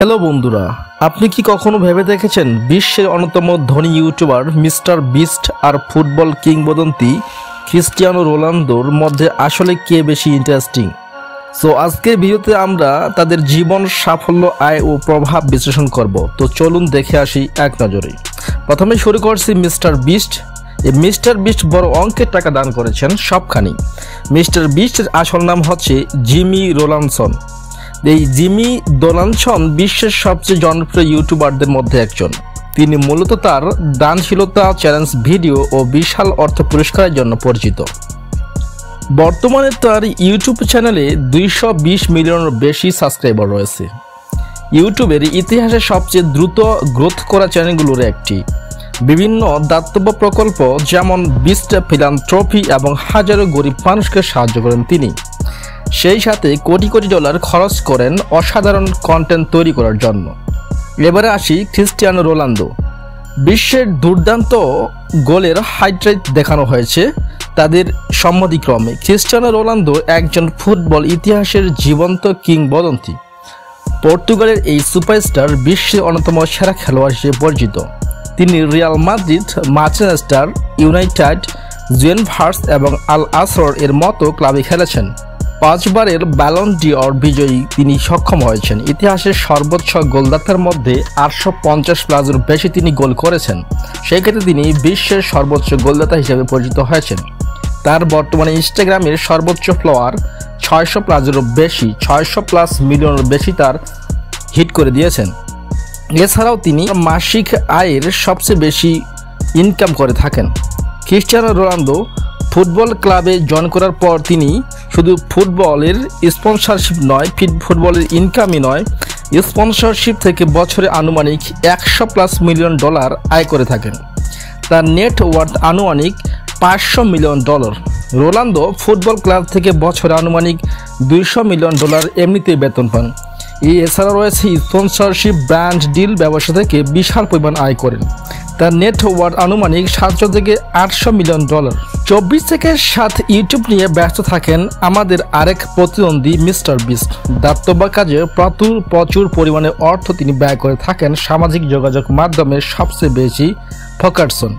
Hello বন্ধুরা, আপনি কি কখনো ভেবে দেখেছেন বিশ্বের অন্যতম ধনী ইউটিউবার মিস্টার বিস্ট আর ফুটবল কিংবদন্তি ক্রিস্টিয়ানো রোনালদোর মধ্যে আসলে কে বেশি ইন্টারেস্টিং? সো আজকের ভিডিওতে আমরা তাদের জীবন, সাফল্য, আয় ও প্রভাব বিশ্লেষণ করব। তো চলুন দেখে আসি এক নজরে। প্রথমে শুরু করছি মিস্টার বিস্ট। এই মিস্টার বিস্ট বড় অঙ্কের টাকা দান করেছেন সবখানি। মিস্টার বিস্টের আসল নাম হচ্ছে জিমি রোনালসন। এই জিমি ডোনালসন বিশ্বের সবচেয়ে জনপ্রিয় ইউটিউবারদের মধ্যে একজন। তিনি মূলত তার দানশীলতা, চ্যালেঞ্জ ভিডিও ও বিশাল অর্থ পুরস্কারের জন্য পরিচিত। বর্তমানে তার ইউটিউব চ্যানেলে 220 মিলিয়নের বেশি সাবস্ক্রাইবার রয়েছে। ইউটিউবের ইতিহাসে সবচেয়ে দ্রুত গ্রোথ করা চ্যানেলগুলোর একটি। বিভিন্ন দাতব্য প্রকল্প যেমন বিস্ট ফিলান্থ্রপি এবং হাজারো গরিব মানুষকে সাহায্য করেন তিনি। সেই সাথে কোটি কোটি ডলার খরচ করেন অসাধারণ কন্টেন্ট তৈরি করার জন্য। এবারে আসি ক্রিস্টিয়ানো রোনালদো। বিশ্বের দুর্দান্ত গোলের হাইলাইট দেখানো হয়েছে তাদের সম্মতিক্রমে। ক্রিস্টিয়ানো রোনালদো একজন ফুটবল ইতিহাসের জীবন্ত কিংবদন্তি। পর্তুগালের এই সুপারস্টার বিশ্বের অন্যতম সেরা খেলোয়াড় হিসেবে পরিচিত। তিনি Real Madrid, Manchester United, Juventus এবং আল আসর এর মতো ক্লাবে খেলেছেন। 5 বারের ব্যালন ডি'অর বিজয়ী তিনি সক্ষম হয়েছেন। ইতিহাসের সর্বোচ্চ গোলদাতার মধ্যে 850+ বেশি তিনি গোল করেছেন। সেই ক্ষেত্রে তিনি বিশ্বের সর্বোচ্চ গোলদাতা হিসেবে পরিচিত হয়েছেন। তার বর্তমানে ইনস্টাগ্রামের সর্বোচ্চ ফলোয়ার 600+ বেশি, 600+ মিলিয়নের বেশি তার হিট করে দিয়েছেন। এছাড়াও তিনি মাসিক আয়ের সবচেয়ে বেশি ইনকাম করে থাকেন। ক্রিস্টিয়ানো রোনালদো ফুটবল ক্লাবে জয়েন করার পর তিনি শুধু ফুটবলের স্পন্সরশিপ নয়, ফুটবলের ইনকামই নয়, স্পন্সরশিপ থেকে বছরে আনুমানিক 100+ মিলিয়ন ডলার আয় করে থাকেন। তার নেট ওয়ার্থ আনুমানিক 500 million dollar. Ronaldo football club থেকে বছরে আনুমানিক 200 মিলিয়ন ডলার এমনিতেই বেতন পান। এছাড়া রয়েছে স্পন্সরশিপ, ব্র্যান্ড ডিল, ব্যবসা থেকে বিশাল পরিমাণ আয় করেন। তার নেট ওয়ার্থ আনুমানিক 700 থেকে 800 মিলিয়ন ডলার। 24 থেকে 7 ইউটিউব নিয়ে ব্যস্ত থাকেন আমাদের আরেক প্রতিদ্বন্দ্বী মিস্টার বিস্ট। দাতব্য কাজে প্রচুর পরিমাণে অর্থ তিনি ব্যয় করে থাকেন। সামাজিক যোগাযোগ মাধ্যমে সবচেয়ে বেশি ফোকাসন।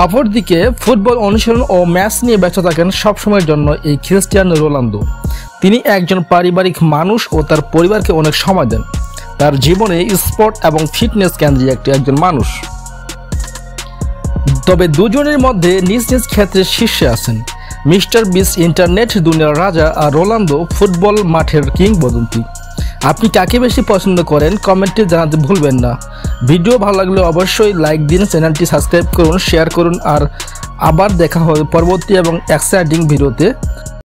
অপরদিকে ফুটবল অনুশীলন ও ম্যাচ নিয়ে ব্যস্ত থাকেন সবসময়ের জন্য এই ক্রিস্টিয়ানো রোনালদো। তিনি একজন পারিবারিক মানুষ ও তার পরিবারকে অনেক সময় দেন। তার জীবনে স্পোর্ট এবং ফিটনেস কেন্দ্রিক একজন মানুষ। তবে দুজনের মধ্যে নিজ নিজ ক্ষেত্রে শীর্ষে আছেন। মিস্টার বিস্ট ইন্টারনেট দুনিয়ার রাজা আর রোনালদো ফুটবল মাঠের কিংবদন্তি। আপনি কাকে বেশি পছন্দ করেন কমেন্টে জানাতে ভুলবেন না। ভিডিও ভালো লাগলে অবশ্যই লাইক দিন, চ্যানেলটি সাবস্ক্রাইব করুন, শেয়ার করুন। আর আবার দেখা হবে পরবর্তী এবং এক্সাইটিং ভিডিওতে।